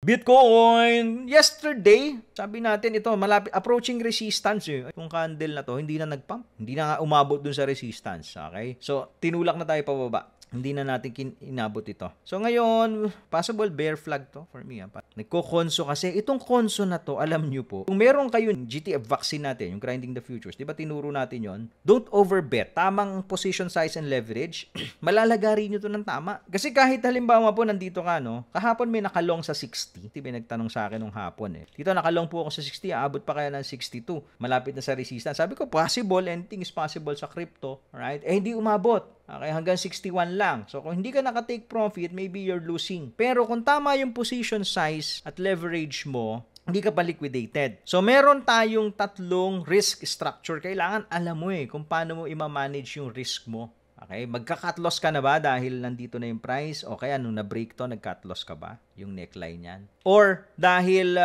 Bitcoin, yesterday, sabi natin ito, malapit, approaching resistance eh. Yung candle na to, hindi na nagpump. Hindi na nga umabot dun sa resistance. Okay? So, tinulak na tayo pababa. Hindi na natin inabot ito. So, ngayon, possible bear flag to for me. Nagko-conso kasi. Itong conso na to, alam nyo po, kung meron kayo GTF vaccine natin, yung grinding the futures, di ba tinuro natin yon? Don't overbet. Tamang position size and leverage, malalagari nyo to ng tama. Kasi kahit halimbawa po, nandito ka, no? Kahapon may nakalong sa 60. May nagtanong sa akin nung hapon eh. Dito nakalong po ako sa 60, aabot pa kaya ng 62. Malapit na sa resistance. Sabi ko, possible, anything is possible sa crypto. Alright? Eh, hindi umabot. Okay, hanggang 61 lang. So, kung hindi ka naka-take profit, maybe you're losing. Pero kung tama yung position size at leverage mo, hindi ka pa liquidated. So, meron tayong tatlong risk structure. Kailangan alam mo kung paano mo i-manage yung risk mo. Okay, magka-cut loss ka na ba dahil nandito na yung price? O kaya nung na-break to, nag-cut loss ka ba? Yung neckline yan. Or dahil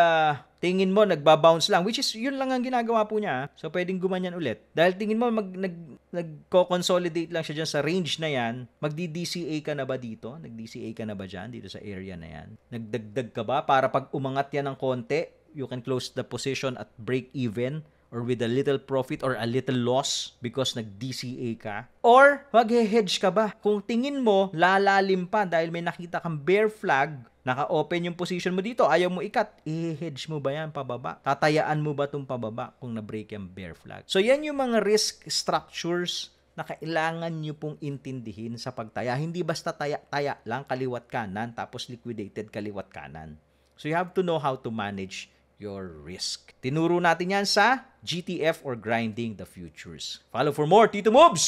tingin mo nagba-bounce lang, which is yun lang ang ginagawa po niya. So pwedeng gumanyan ulit. Dahil tingin mo nagko-consolidate lang siya dyan sa range na yan, magdi-DCA ka na ba dito? Nag-DCA ka na ba dyan dito sa area na yan? Nagdagdag ka ba para pag umangat yan ng konti, you can close the position at break even? Or with a little profit or a little loss because nag-DCA ka? Or mag-hedge ka ba? Kung tingin mo, lalalim pa dahil may nakita kang bear flag, naka-open yung position mo dito, ayaw mo ikat, i-hedge mo ba yan pababa? Tatayaan mo ba itong pababa kung na-break yung bear flag? So yan yung mga risk structures na kailangan nyo pong intindihin sa pagtaya. Hindi basta taya-taya lang kaliwat kanan tapos liquidated kaliwat kanan. So you have to know how to manage your risk. Tinuro natin yan sa GTF or grinding the futures. Follow for more Tito Moves!